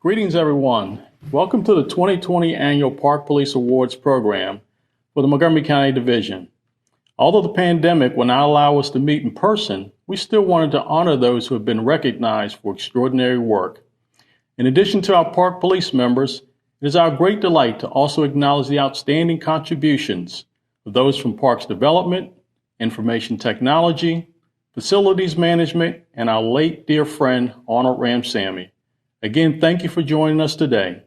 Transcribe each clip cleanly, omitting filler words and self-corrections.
Greetings, everyone. Welcome to the 2020 Annual Park Police Awards program for the Montgomery County Division. Although the pandemic will not allow us to meet in person, we still wanted to honor those who have been recognized for extraordinary work. In addition to our park police members, it is our great delight to also acknowledge the outstanding contributions of those from Parks Development, Information Technology, Facilities Management, and our late dear friend, Arnold Ramsamy. Again, thank you for joining us today.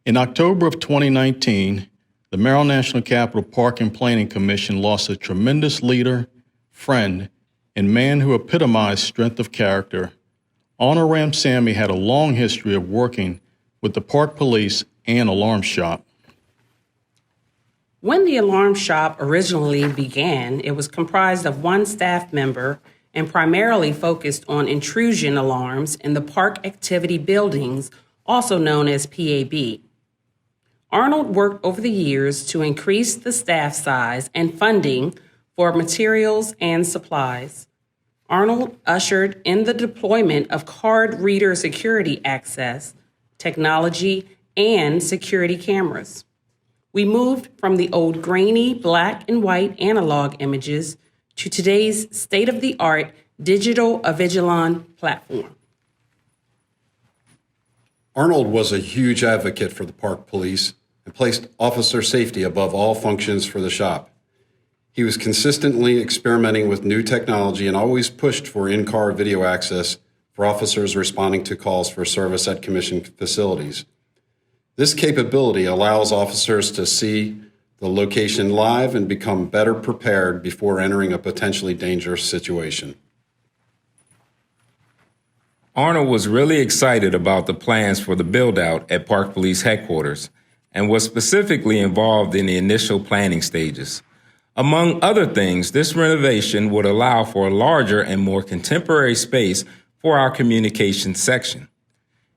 In October of 2019, the Maryland National Capital Park and Planning Commission lost a tremendous leader, friend, and man who epitomized strength of character. Arnold Ramsamy had a long history of working with the Park Police and Alarm Shop. When the Alarm Shop originally began, it was comprised of one staff member and primarily focused on intrusion alarms in the park activity buildings, also known as PAB. Arnold worked over the years to increase the staff size and funding for materials and supplies. Arnold ushered in the deployment of card reader security access, technology, and security cameras. We moved from the old grainy black and white analog images to today's state-of-the-art digital Avigilon platform. Arnold was a huge advocate for the Park Police and placed officer safety above all functions for the shop. He was consistently experimenting with new technology and always pushed for in-car video access for officers responding to calls for service at commission facilities. This capability allows officers to see the location live and become better prepared before entering a potentially dangerous situation. Arnold was really excited about the plans for the build-out at Park Police Headquarters and was specifically involved in the initial planning stages. Among other things, this renovation would allow for a larger and more contemporary space for our communications section.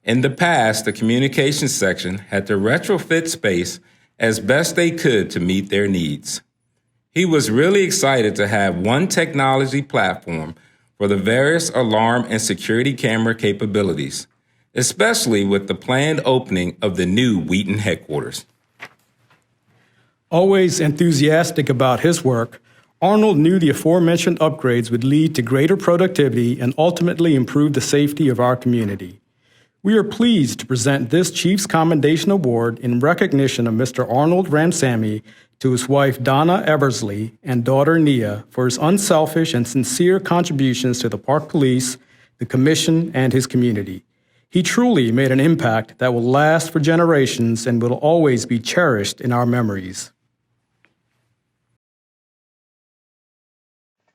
In the past, the communications section had to retrofit space as best they could to meet their needs. He was really excited to have one technology platform for the various alarm and security camera capabilities, especially with the planned opening of the new Wheaton headquarters. Always enthusiastic about his work, Arnold knew the aforementioned upgrades would lead to greater productivity and ultimately improve the safety of our community. We are pleased to present this Chief's Commendation Award in recognition of Mr. Arnold Ramsamy to his wife Donna Eversley and daughter Nia for his unselfish and sincere contributions to the Park Police, the Commission, and his community. He truly made an impact that will last for generations and will always be cherished in our memories.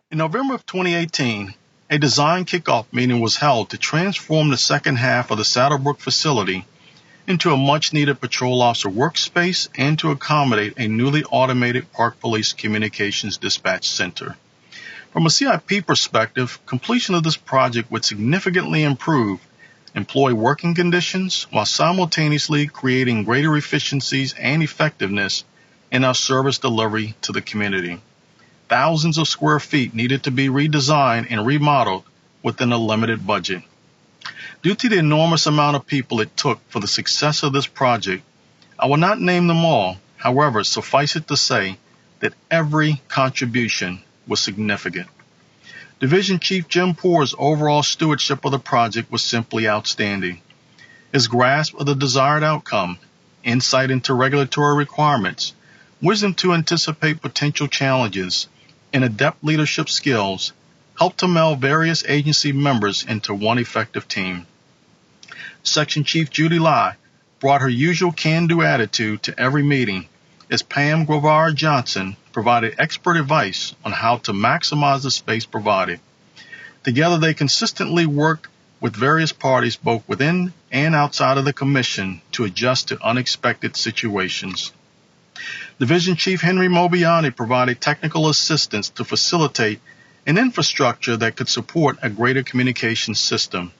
In November of 2018, a design kickoff meeting was held to transform the second half of the Saddlebrook facility into a much-needed patrol officer workspace and to accommodate a newly automated Park Police Communications Dispatch Center. From a CIP perspective, completion of this project would significantly improve employee working conditions while simultaneously creating greater efficiencies and effectiveness in our service delivery to the community. Thousands of square feet needed to be redesigned and remodeled within a limited budget. Due to the enormous amount of people it took for the success of this project, I will not name them all. However, suffice it to say that every contribution was significant. Division Chief Jim Poor's overall stewardship of the project was simply outstanding. His grasp of the desired outcome, insight into regulatory requirements, wisdom to anticipate potential challenges, and adept leadership skills helped to meld various agency members into one effective team. Section Chief Judy Lai brought her usual can-do attitude to every meeting as Pam Guevara Johnson provided expert advice on how to maximize the space provided. Together, they consistently worked with various parties both within and outside of the commission to adjust to unexpected situations. Division Chief Henry Mobiani provided technical assistance to facilitate an infrastructure that could support a greater communication system.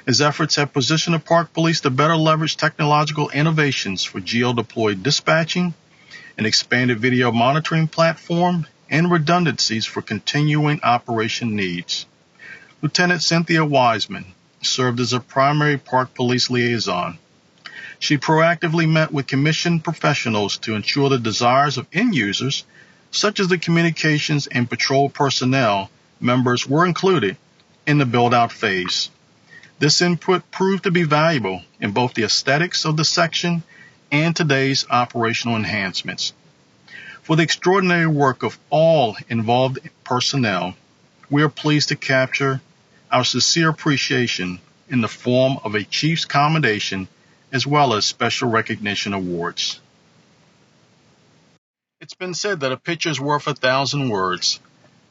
His efforts have positioned the Park Police to better leverage technological innovations for geo-deployed dispatching, an expanded video monitoring platform, and redundancies for continuing operation needs. Lieutenant Cynthia Wiseman, served as a primary park police liaison. She proactively met with commissioned professionals to ensure the desires of end users, such as the communications and patrol personnel members, were included in the build-out phase. This input proved to be valuable in both the aesthetics of the section and today's operational enhancements. For the extraordinary work of all involved personnel, we are pleased to capture our sincere appreciation in the form of a Chief's Commendation as well as special recognition awards. It's been said that a picture is worth 1,000 words.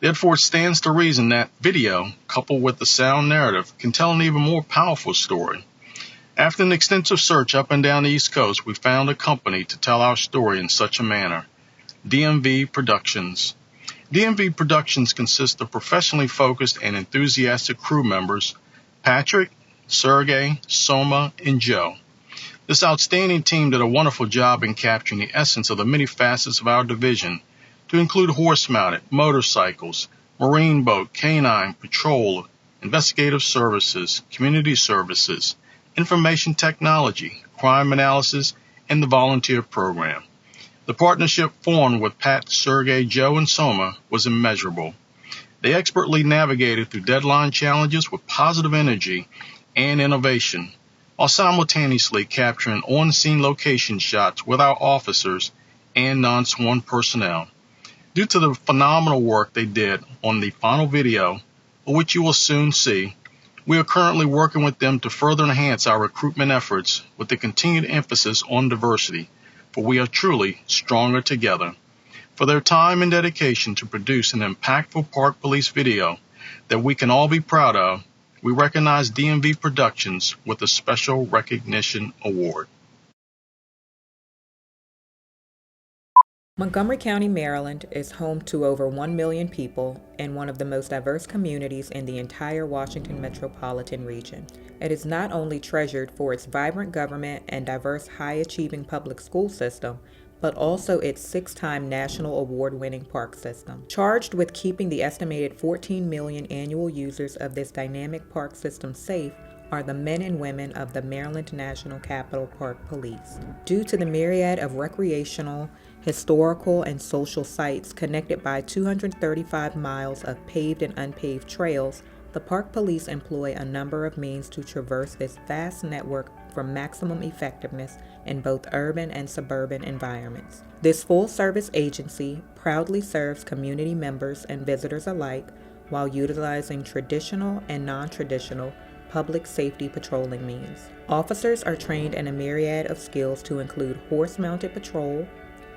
Therefore, it stands to reason that video, coupled with the sound narrative, can tell an even more powerful story. After an extensive search up and down the East Coast, we found a company to tell our story in such a manner: Dmv Productions. Dmv Productions consists of professionally focused and enthusiastic crew members, Patrick, Sergey, Soma, and Joe. This outstanding team did a wonderful job in capturing the essence of the many facets of our division, to include horse-mounted, motorcycles, marine boat, canine, patrol, investigative services, community services, information technology, crime analysis, and the volunteer program. The partnership formed with Pat, Sergey, Joe, and Soma was immeasurable. They expertly navigated through deadline challenges with positive energy and innovation, while simultaneously capturing on-scene location shots with our officers and non-sworn personnel. Due to the phenomenal work they did on the final video, which you will soon see, we are currently working with them to further enhance our recruitment efforts with the continued emphasis on diversity, for we are truly stronger together. For their time and dedication to produce an impactful park police video that we can all be proud of, we recognize Dmv Productions with a special recognition award. Montgomery County, Maryland is home to over 1 million people and one of the most diverse communities in the entire Washington metropolitan region. It is not only treasured for its vibrant government and diverse high-achieving public school system, but also its 6-time national award-winning park system. Charged with keeping the estimated 14 million annual users of this dynamic park system safe are the men and women of the Maryland National Capital Park Police. Due to the myriad of recreational, historical, and social sites connected by 235 miles of paved and unpaved trails, the Park Police employ a number of means to traverse this vast network for maximum effectiveness in both urban and suburban environments. This full-service agency proudly serves community members and visitors alike while utilizing traditional and non-traditional public safety patrolling means. Officers are trained in a myriad of skills to include horse-mounted patrol,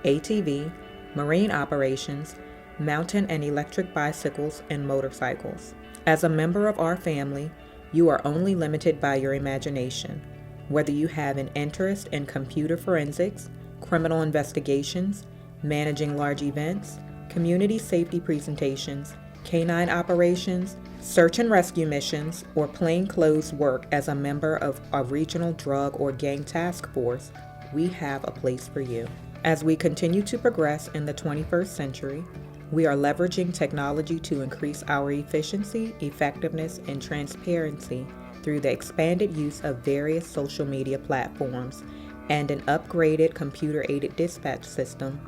ATV, marine operations, mountain and electric bicycles, and motorcycles. As a member of our family, you are only limited by your imagination. Whether you have an interest in computer forensics, criminal investigations, managing large events, community safety presentations, canine operations, search and rescue missions, or plainclothes work as a member of a regional drug or gang task force, we have a place for you. As we continue to progress in the 21st century, we are leveraging technology to increase our efficiency, effectiveness, and transparency through the expanded use of various social media platforms and an upgraded computer-aided dispatch system,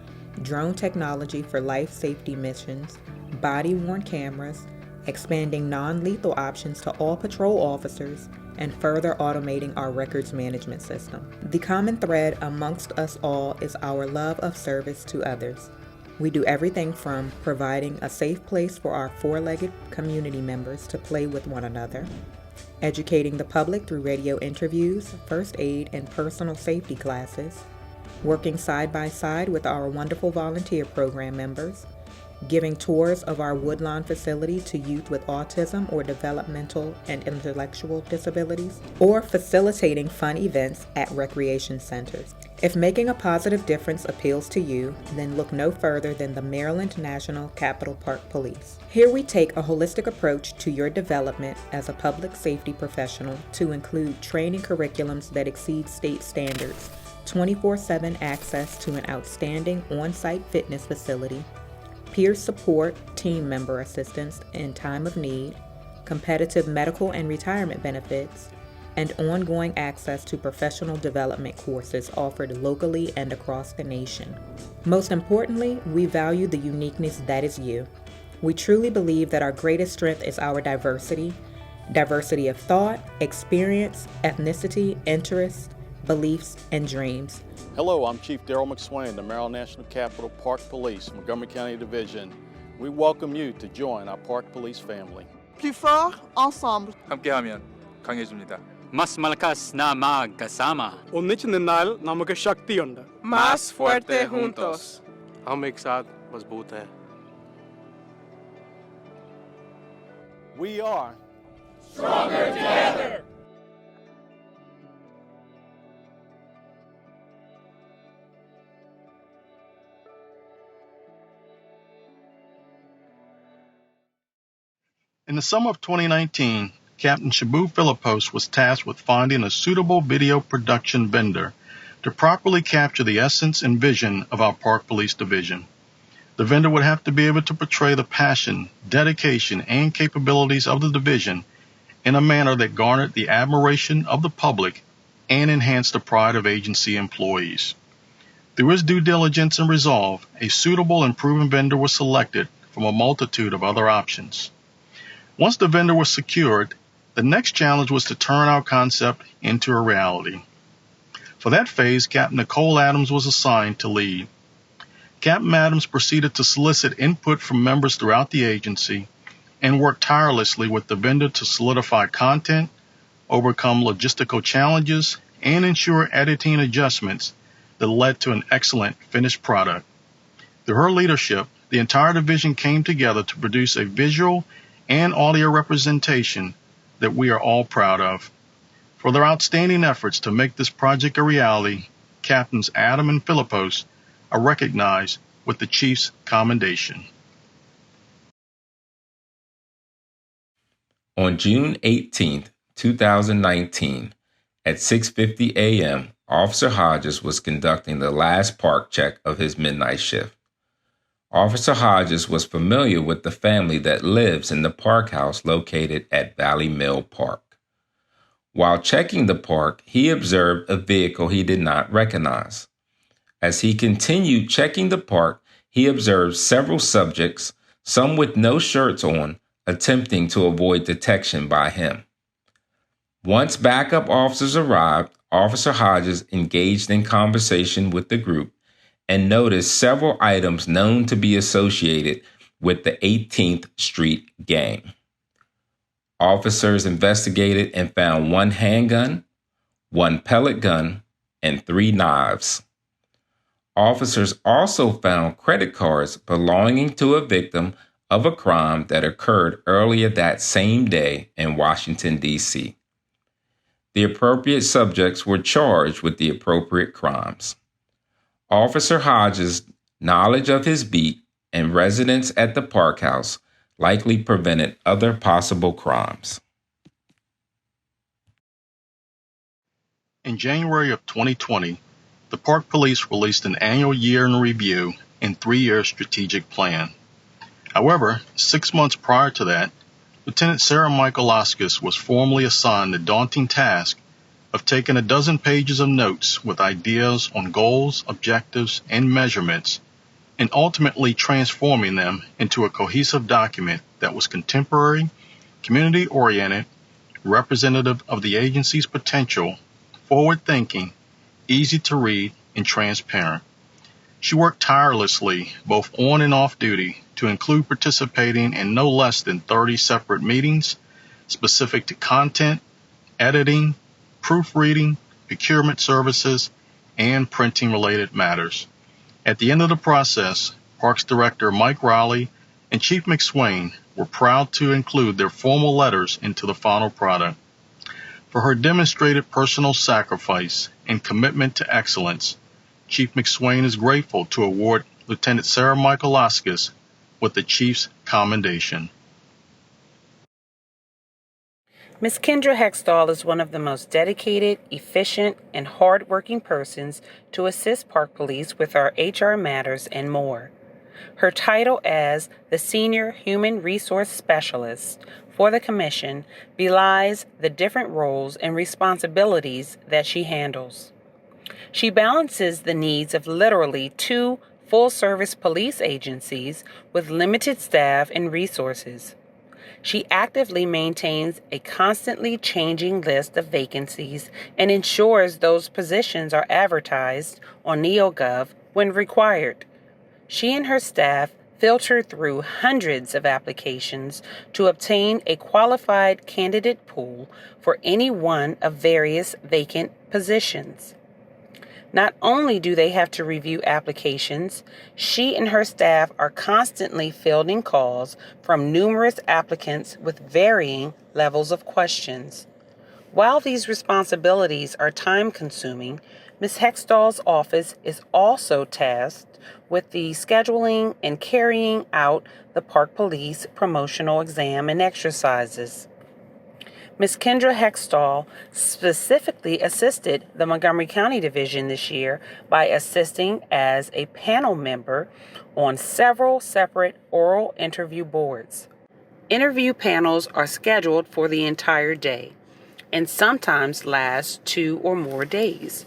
drone technology for life safety missions, body-worn cameras, expanding non-lethal options to all patrol officers, and further automating our records management system. The common thread amongst us all is our love of service to others. We do everything from providing a safe place for our four-legged community members to play with one another, educating the public through radio interviews, first aid, and personal safety classes, working side by side with our wonderful volunteer program members, giving tours of our Woodlawn facility to youth with autism or developmental and intellectual disabilities, or facilitating fun events at recreation centers. If making a positive difference appeals to you, then look no further than the Maryland National Capital Park Police. Here we take a holistic approach to your development as a public safety professional to include training curriculums that exceed state standards, 24/7 access to an outstanding on-site fitness facility, peer support, team member assistance in time of need, competitive medical and retirement benefits, and ongoing access to professional development courses offered locally and across the nation. Most importantly, we value the uniqueness that is you. We truly believe that our greatest strength is our diversity of thought, experience, ethnicity, interests, beliefs, and dreams. Hello, I'm Chief Daryl McSwain, the Maryland National Capital Park Police, Montgomery County Division. We welcome you to join our Park Police family. Plus fort, ensemble. 함께하면 강해집니다. Mas malakas na magkasama. ഒന്നിച്ചു നിന്നാൽ നമുക്ക് ശക്തിയുണ്ട്. Más fuerte juntos. हम एक साथ मजबूत हैं. We are Stronger together. In the summer of 2019, Captain Shabu Philippos was tasked with finding a suitable video production vendor to properly capture the essence and vision of our Park Police Division. The vendor would have to be able to portray the passion, dedication, and capabilities of the division in a manner that garnered the admiration of the public and enhanced the pride of agency employees. Through his due diligence and resolve, a suitable and proven vendor was selected from a multitude of other options. Once the vendor was secured, the next challenge was to turn our concept into a reality. For that phase, Captain Nicole Adams was assigned to lead. Captain Adams proceeded to solicit input from members throughout the agency and worked tirelessly with the vendor to solidify content, overcome logistical challenges, and ensure editing adjustments that led to an excellent finished product. Through her leadership, the entire division came together to produce a visual and audio representation that we are all proud of. For their outstanding efforts to make this project a reality, Captains Adam and Philippos are recognized with the Chief's Commendation. On June 18, 2019, at 6:50 a.m., Officer Hodges was conducting the last park check of his midnight shift. Officer Hodges was familiar with the family that lives in the park house located at Valley Mill Park. While checking the park, he observed a vehicle he did not recognize. As he continued checking the park, he observed several subjects, some with no shirts on, attempting to avoid detection by him. Once backup officers arrived, Officer Hodges engaged in conversation with the group and noticed several items known to be associated with the 18th Street gang. Officers investigated and found one handgun, one pellet gun, and 3 knives. Officers also found credit cards belonging to a victim of a crime that occurred earlier that same day in Washington, D.C. The appropriate subjects were charged with the appropriate crimes. Officer Hodges' knowledge of his beat and residence at the park house likely prevented other possible crimes. In January of 2020, the Park Police released an annual year in review and 3-year strategic plan. However, 6 months prior to that, Lieutenant Sarah Michaelauskas was formally assigned the daunting task of taking a dozen pages of notes with ideas on goals, objectives, and measurements, and ultimately transforming them into a cohesive document that was contemporary, community-oriented, representative of the agency's potential, forward-thinking, easy to read, and transparent. She worked tirelessly, both on and off duty, to include participating in no less than 30 separate meetings specific to content, editing, proofreading, procurement services, and printing-related matters. At the end of the process, Parks Director Mike Rowley and Chief McSwain were proud to include their formal letters into the final product. For her demonstrated personal sacrifice and commitment to excellence, Chief McSwain is grateful to award Lieutenant Sarah Michaelauskas with the Chief's Commendation. Ms. Kendra Hextall is one of the most dedicated, efficient, and hardworking persons to assist Park Police with our HR matters and more. Her title as the Senior Human Resource Specialist for the Commission belies the different roles and responsibilities that she handles. She balances the needs of literally 2 full-service police agencies with limited staff and resources. She actively maintains a constantly changing list of vacancies and ensures those positions are advertised on NeoGov when required. She and her staff filter through hundreds of applications to obtain a qualified candidate pool for any one of various vacant positions. Not only do they have to review applications, she and her staff are constantly fielding calls from numerous applicants with varying levels of questions. While these responsibilities are time-consuming, Ms. Hextall's office is also tasked with the scheduling and carrying out the Park Police promotional exam and exercises. Ms. Kendra Hextall specifically assisted the Montgomery County Division this year by assisting as a panel member on several separate oral interview boards. Interview panels are scheduled for the entire day and sometimes last 2 or more days.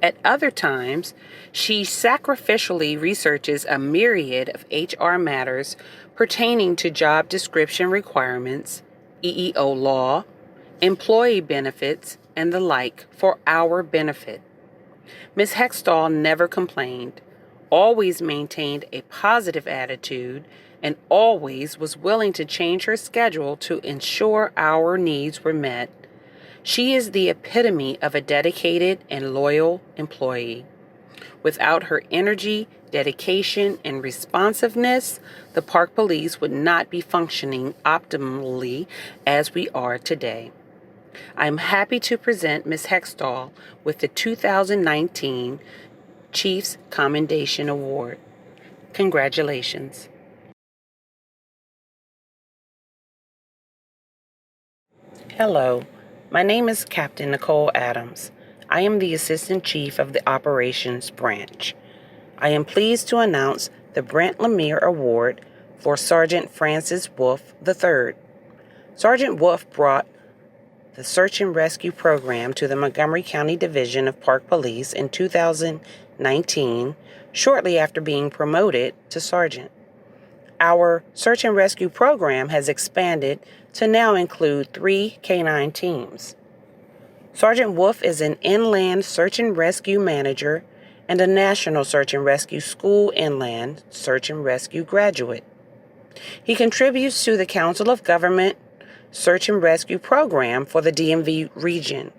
At other times, she sacrificially researches a myriad of HR matters pertaining to job description requirements, EEO law, employee benefits, and the like for our benefit. Ms. Hextall never complained, always maintained a positive attitude, and always was willing to change her schedule to ensure our needs were met. She is the epitome of a dedicated and loyal employee. Without her energy, dedication, and responsiveness, the Park Police would not be functioning optimally as we are today. I am happy to present Ms. Hextall with the 2019 Chief's Commendation Award. Congratulations. Hello, my name is Captain Nicole Adams. I am the Assistant Chief of the Operations Branch. I am pleased to announce the Brent Lemire Award for Sergeant Francis Wolf III. Sergeant Wolf brought the Search and Rescue Program to the Montgomery County Division of Park Police in 2019, shortly after being promoted to sergeant. Our Search and Rescue Program has expanded to now include 3 canine teams. Sergeant Wolf is an inland search and rescue manager and a National Search and Rescue School Inland Search and Rescue graduate. He contributes to the Council of Government Search and Rescue Program for the DMV region.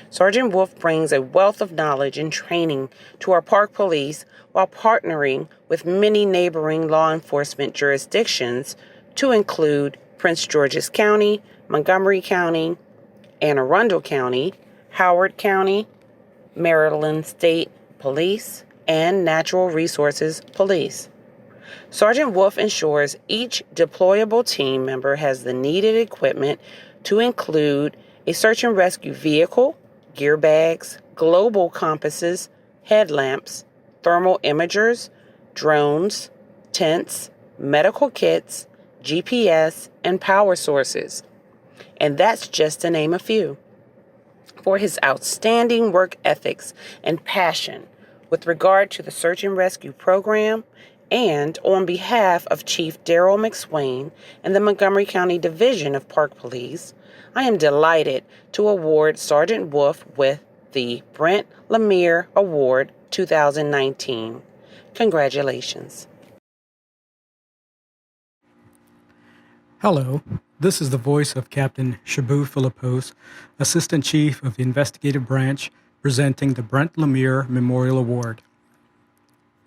Sergeant Wolf brings a wealth of knowledge and training to our Park Police while partnering with many neighboring law enforcement jurisdictions to include Prince George's County, Montgomery County, Anne Arundel County, Howard County, Maryland State Police, and Natural Resources Police. Sergeant Wolf ensures each deployable team member has the needed equipment to include a search and rescue vehicle, gear bags, global compasses, headlamps, thermal imagers, drones, tents, medical kits, GPS, and power sources. And that's just to name a few. For his outstanding work ethics and passion with regard to the search and rescue program, and on behalf of Chief Daryl McSwain and the Montgomery County Division of Park Police, I am delighted to award Sergeant Wolf with the Brent Lemire Award 2019. Congratulations. Hello, this is the voice of Captain Shabu Philippos, Assistant Chief of the Investigative Branch, presenting the Brent Lemire Memorial Award.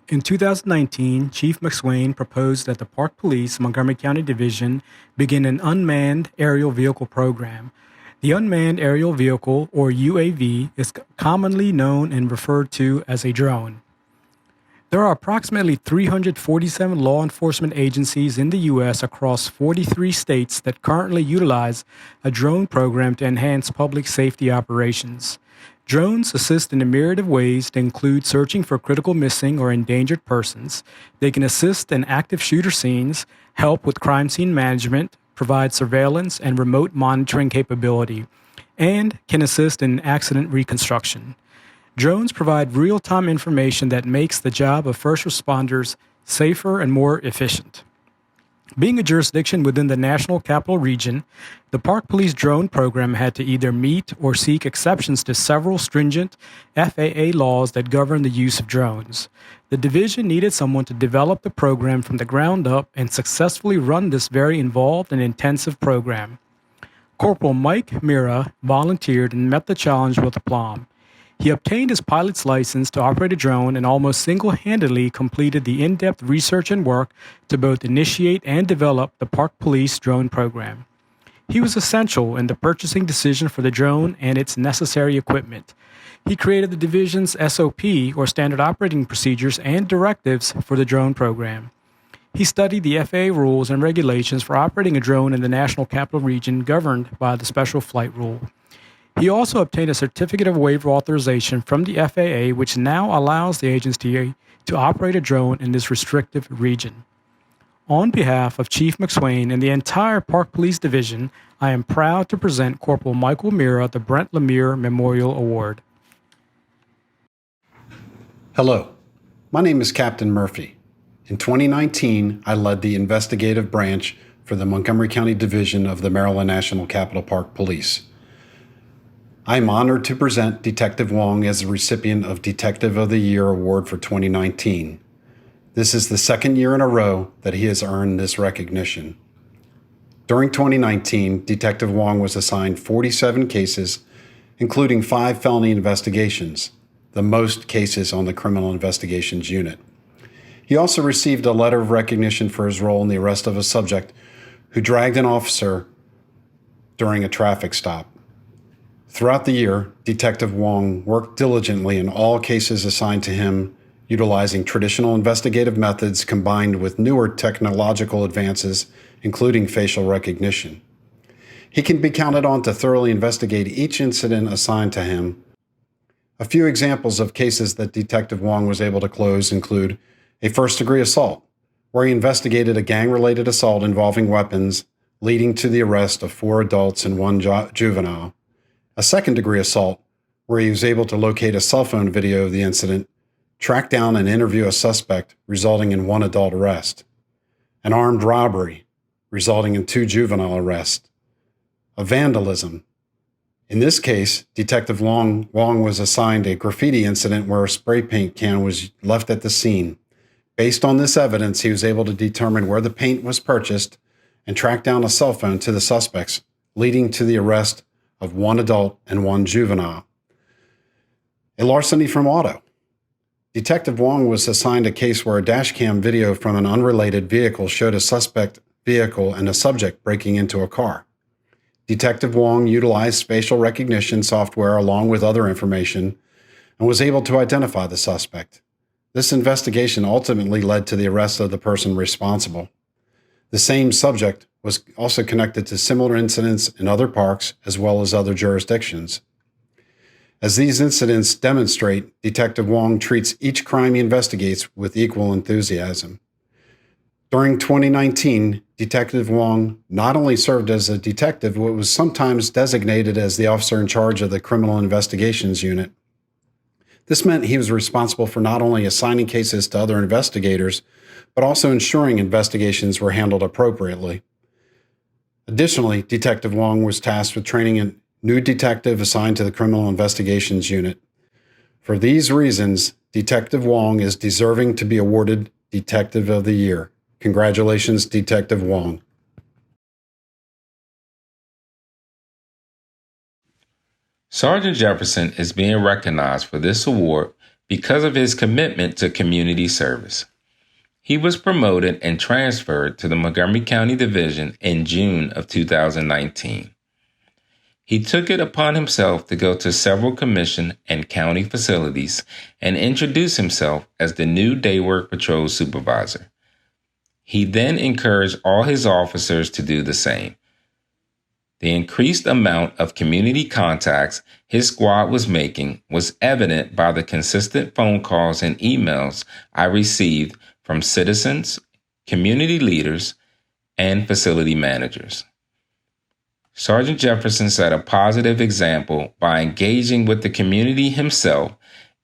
In 2019, Chief McSwain proposed that the Park Police Montgomery County Division begin an unmanned aerial vehicle program. The unmanned aerial vehicle, or UAV, is commonly known and referred to as a drone. There are approximately 347 law enforcement agencies in the U.S. across 43 states that currently utilize a drone program to enhance public safety operations. Drones assist in a myriad of ways to include searching for critical missing or endangered persons. They can assist in active shooter scenes, help with crime scene management, provide surveillance and remote monitoring capability, and can assist in accident reconstruction. Drones provide real-time information that makes the job of first responders safer and more efficient. Being a jurisdiction within the National Capital Region, the Park Police drone program had to either meet or seek exceptions to several stringent FAA laws that govern the use of drones. The division needed someone to develop the program from the ground up and successfully run this very involved and intensive program. Corporal Mira volunteered and met the challenge with aplomb. He obtained his pilot's license to operate a drone and almost single-handedly completed the in-depth research and work to both initiate and develop the Park Police drone program. He was essential in the purchasing decision for the drone and its necessary equipment. He created the division's SOP, or Standard Operating Procedures, and directives for the drone program. He studied the FAA rules and regulations for operating a drone in the National Capital Region governed by the Special Flight Rule. He also obtained a certificate of waiver authorization from the FAA, which now allows the agency to operate a drone in this restrictive region. On behalf of Chief McSwain and the entire Park Police Division, I am proud to present Corporal Michael Mira the Brent Lemire Memorial Award. Hello, my name is Captain Murphy. In 2019, I led the investigative branch for the Montgomery County Division of the Maryland National Capital Park Police. I am honored to present Detective Wong as the recipient of Detective of the Year Award for 2019. This is the second year in a row that he has earned this recognition. During 2019, Detective Wong was assigned 47 cases, including 5 felony investigations, the most cases on the Criminal Investigations Unit. He also received a letter of recognition for his role in the arrest of a subject who dragged an officer during a traffic stop. Throughout the year, Detective Wong worked diligently in all cases assigned to him, utilizing traditional investigative methods combined with newer technological advances, including facial recognition. He can be counted on to thoroughly investigate each incident assigned to him. A few examples of cases that Detective Wong was able to close include a first-degree assault, where he investigated a gang-related assault involving weapons, leading to the arrest of 4 adults and 1 juvenile. A second-degree assault, where he was able to locate a cell phone video of the incident, track down and interview a suspect, resulting in 1 adult arrest. An armed robbery, resulting in 2 juvenile arrests. A vandalism. In this case, Detective Wong was assigned a graffiti incident where a spray paint can was left at the scene. Based on this evidence, he was able to determine where the paint was purchased and track down a cell phone to the suspects, leading to the arrest of 1 adult and 1 juvenile. A larceny from auto. Detective Wong was assigned a case where a dash cam video from an unrelated vehicle showed a suspect vehicle and a subject breaking into a car. Detective Wong utilized facial recognition software along with other information and was able to identify the suspect. This investigation ultimately led to the arrest of the person responsible. The same subject was also connected to similar incidents in other parks as well as other jurisdictions. As these incidents demonstrate, Detective Wong treats each crime he investigates with equal enthusiasm. During 2019, Detective Wong not only served as a detective, but was sometimes designated as the officer in charge of the Criminal Investigations Unit. This meant he was responsible for not only assigning cases to other investigators, but also ensuring investigations were handled appropriately. Additionally, Detective Wong was tasked with training a new detective assigned to the Criminal Investigations Unit. For these reasons, Detective Wong is deserving to be awarded Detective of the Year. Congratulations, Detective Wong. Sergeant Jefferson is being recognized for this award because of his commitment to community service. He was promoted and transferred to the Montgomery County Division in June of 2019. He took it upon himself to go to several commission and county facilities and introduce himself as the new day work patrol supervisor. He then encouraged all his officers to do the same. The increased amount of community contacts his squad was making was evident by the consistent phone calls and emails I received from citizens, community leaders, and facility managers. Sergeant Jefferson set a positive example by engaging with the community himself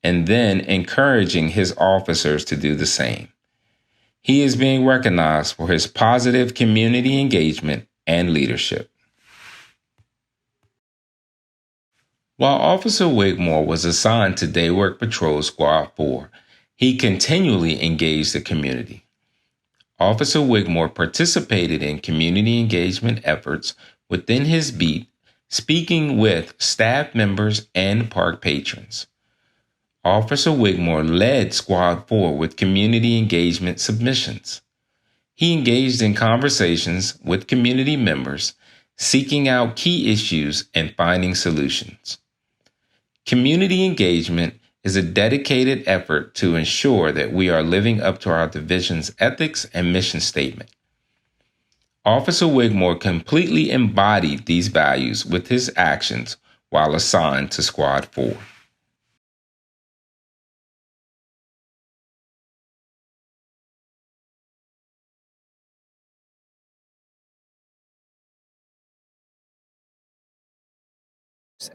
and then encouraging his officers to do the same. He is being recognized for his positive community engagement and leadership. While Officer Wigmore was assigned to Day Work Patrol Squad 4, he continually engaged the community. Officer Wigmore participated in community engagement efforts within his beat, speaking with staff members and park patrons. Officer Wigmore led Squad 4 with community engagement submissions. He engaged in conversations with community members, seeking out key issues and finding solutions. Community engagement is a dedicated effort to ensure that we are living up to our division's ethics and mission statement. Officer Wigmore completely embodied these values with his actions while assigned to Squad 4.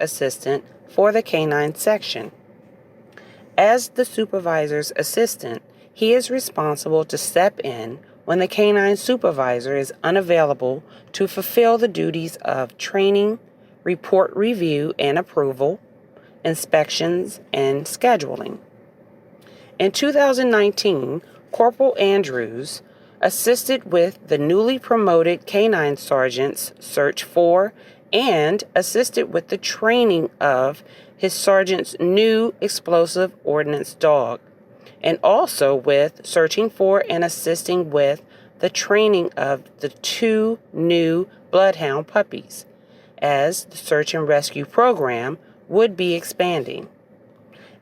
Assistant for the K-9 section. As the supervisor's assistant, he is responsible to step in when the K-9 supervisor is unavailable to fulfill the duties of training, report review and approval, inspections, and scheduling. In 2019, Corporal Andrews assisted with the newly promoted K-9 sergeant's search for and assisted with the training of his sergeant's new explosive ordnance dog, and also with searching for and assisting with the training of the 2 new bloodhound puppies, as the search and rescue program would be expanding.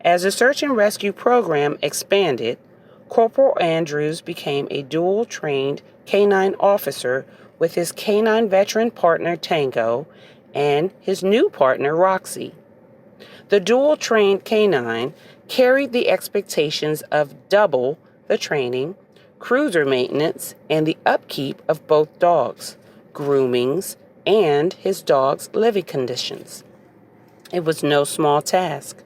As the search and rescue program expanded, Corporal Andrews became a dual-trained K-9 officer with his K-9 veteran partner Tango and his new partner Roxy. The dual-trained K-9 carried the expectations of double the training, cruiser maintenance, and the upkeep of both dogs, groomings, and his dog's living conditions. It was no small task.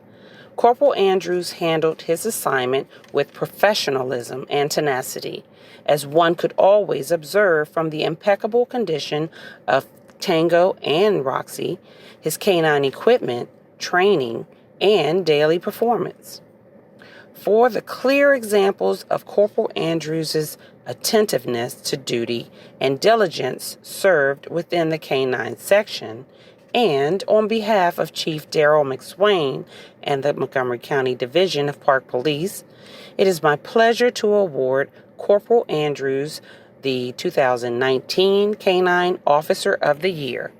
Corporal Andrews handled his assignment with professionalism and tenacity, as one could always observe from the impeccable condition of Tango and Roxy, his K-9 equipment, training, and daily performance. For the clear examples of Corporal Andrews' attentiveness to duty and diligence served within the K-9 section, and on behalf of Chief Daryl McSwain and the Montgomery County Division of Park Police, it is my pleasure to award Corporal Andrews the 2019 K-9 Officer of the Year.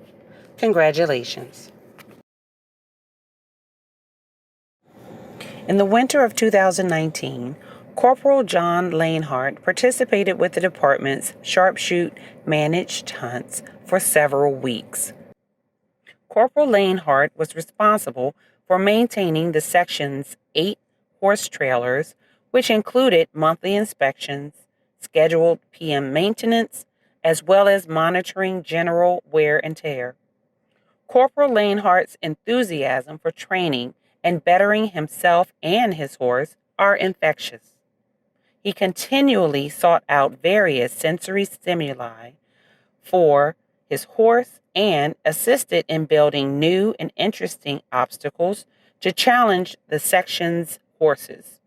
Congratulations. In the winter of 2019, Corporal John Lainhart participated with the department's sharpshoot managed hunts for several weeks. Corporal Lainhart was responsible for maintaining the section's 8 horse trailers, which included monthly inspections, scheduled PM maintenance, as well as monitoring general wear and tear. Corporal Lainhart's enthusiasm for training and bettering himself and his horse are infectious. He continually sought out various sensory stimuli for his horse and assisted in building new and interesting obstacles to challenge the section's horses.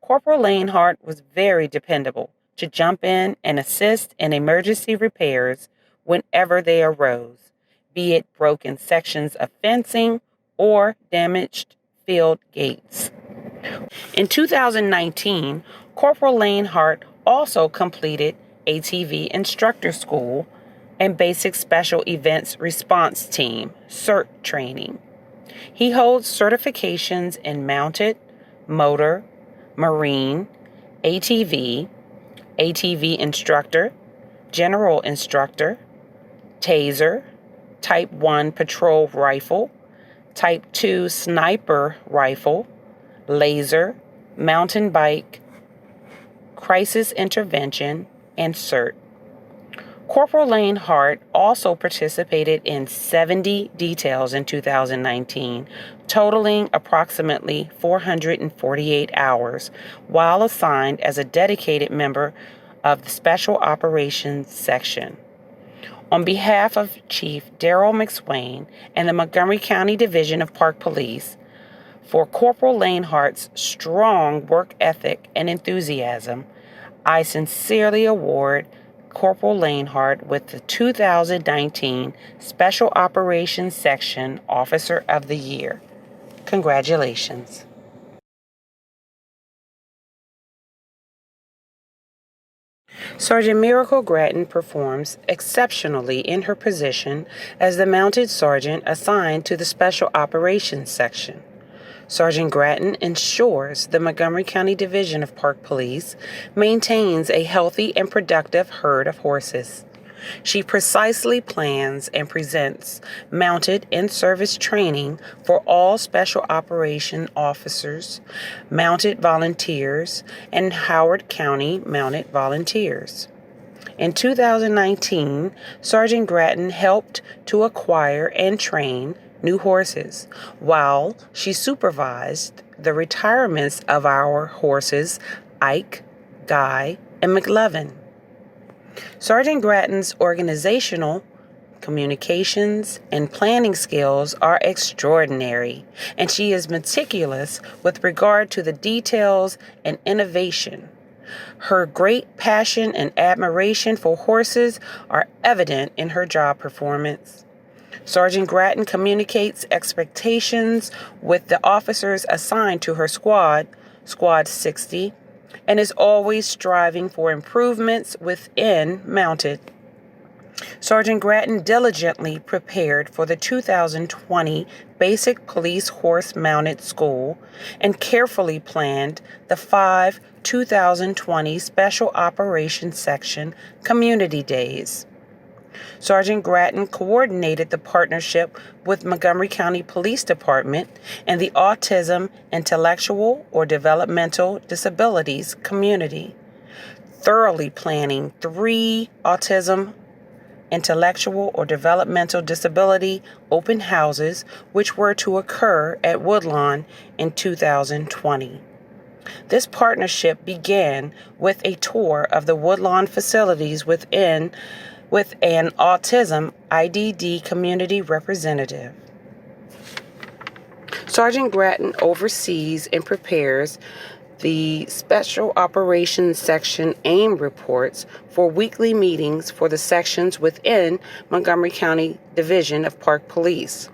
Corporal Lainhart was very dependable to jump in and assist in emergency repairs whenever they arose, be it broken sections of fencing or damaged field gates. In 2019, Corporal Lainhart also completed ATV instructor school and Basic Special Events Response Team CERT training. He holds certifications in mounted, motor, marine, ATV, ATV instructor, general instructor, taser, Type 1 patrol rifle, Type 2 sniper rifle, laser, mountain bike, crisis intervention, and CERT. Corporal Lainhart also participated in 70 details in 2019, totaling approximately 448 hours, while assigned as a dedicated member of the Special Operations Section. On behalf of Chief Daryl McSwain and the Montgomery County Division of Park Police, for Corporal Lainhart's strong work ethic and enthusiasm, I sincerely award Corporal Lainhart with the 2019 Special Operations Section Officer of the Year. Congratulations. Sergeant Miracle Grattan performs exceptionally in her position as the Mounted Sergeant assigned to the Special Operations Section. Sergeant Grattan ensures the Montgomery County Division of Park Police maintains a healthy and productive herd of horses. She precisely plans and presents mounted in-service training for all Special Operation officers, mounted volunteers, and Howard County mounted volunteers. In 2019, Sergeant Grattan helped to acquire and train new horses, while she supervised the retirements of our horses Ike, Guy, and McLevin. Sergeant Grattan's organizational, communications, and planning skills are extraordinary, and she is meticulous with regard to the details and innovation. Her great passion and admiration for horses are evident in her job performance. Sergeant Grattan communicates expectations with the officers assigned to her squad, Squad 60, and is always striving for improvements within mounted. Sergeant Grattan diligently prepared for the 2020 Basic Police Horse Mounted School and carefully planned the 5 2020 Special Operations Section Community Days. Sergeant Grattan coordinated the partnership with Montgomery County Police Department and the Autism, Intellectual, or Developmental Disabilities community, thoroughly planning 3 autism, intellectual, or developmental disability open houses which were to occur at Woodlawn in 2020. This partnership began with a tour of the Woodlawn facilities with an autism IDD community representative. Sergeant Grattan oversees and prepares the Special Operations Section AIM reports for weekly meetings for the sections within Montgomery County Division of Park Police.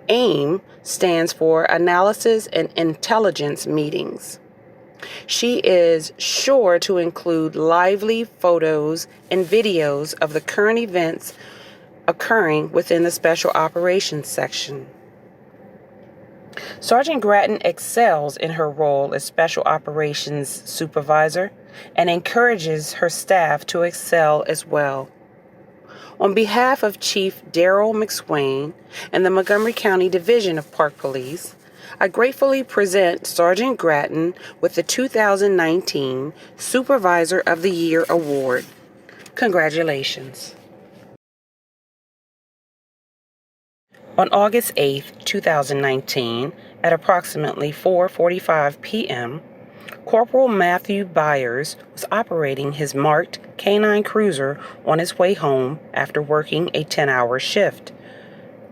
AIM stands for Analysis and Intelligence Meetings. She is sure to include lively photos and videos of the current events occurring within the Special Operations Section. Sergeant Grattan excels in her role as Special Operations Supervisor and encourages her staff to excel as well. On behalf of Chief Daryl McSwain and the Montgomery County Division of Park Police, I gratefully present Sergeant Grattan with the 2019 Supervisor of the Year Award. Congratulations. On August 8, 2019, at approximately 4:45 p.m., Corporal Matthew Byers was operating his marked K9 Cruiser on his way home after working a 10-hour shift.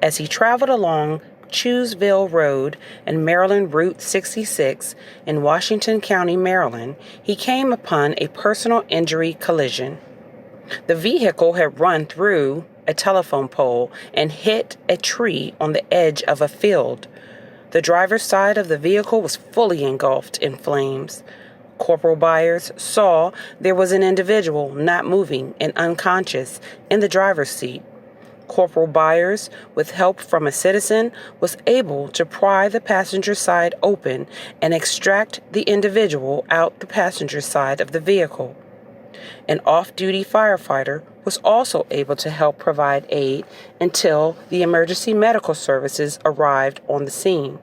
As he traveled along Chewsville Road and Maryland Route 66 in Washington County, Maryland, he came upon a personal injury collision. The vehicle had run through a telephone pole and hit a tree on the edge of a field. The driver's side of the vehicle was fully engulfed in flames. Corporal Byers saw there was an individual not moving and unconscious in the driver's seat. Corporal Byers, with help from a citizen, was able to pry the passenger side open and extract the individual out the passenger side of the vehicle. An off-duty firefighter was also able to help provide aid until the emergency medical services arrived on the scene.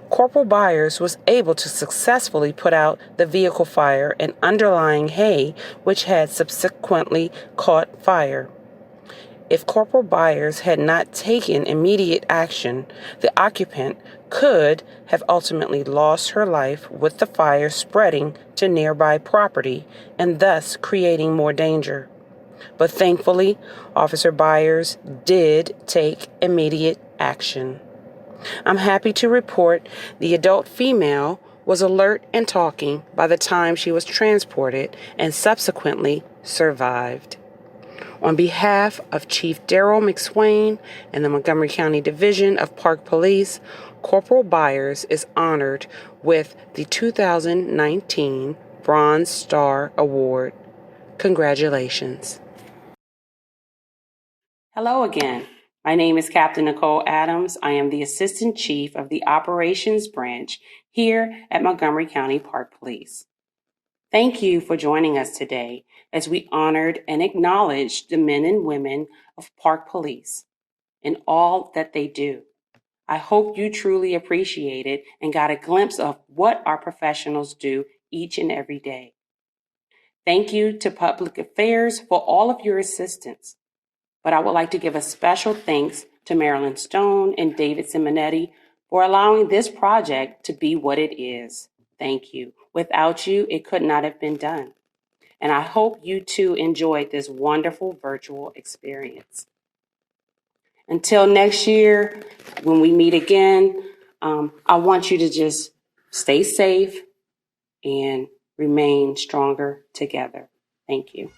Corporal Byers was able to successfully put out the vehicle fire and underlying hay, which had subsequently caught fire. If Corporal Byers had not taken immediate action, the occupant could have ultimately lost her life, with the fire spreading to nearby property and thus creating more danger. But thankfully, Officer Byers did take immediate action. I'm happy to report the adult female was alert and talking by the time she was transported and subsequently survived. On behalf of Chief Daryl McSwain and the Montgomery County Division of Park Police, Corporal Byers is honored with the 2019 Bronze Star Award. Congratulations. Hello again. My name is Captain Nicole Adams. I am the Assistant Chief of the Operations Branch here at Montgomery County Park Police. Thank you for joining us today as we honored and acknowledged the men and women of Park Police and all that they do. I hope you truly appreciated and got a glimpse of what our professionals do each and every day. Thank you to Public Affairs for all of your assistance. But I would like to give a special thanks to Marilyn Stone and David Simonetti for allowing this project to be what it is. Thank you. Without you, it could not have been done. And I hope you too enjoyed this wonderful virtual experience. Until next year, when we meet again, I want you to just stay safe and remain stronger together. Thank you.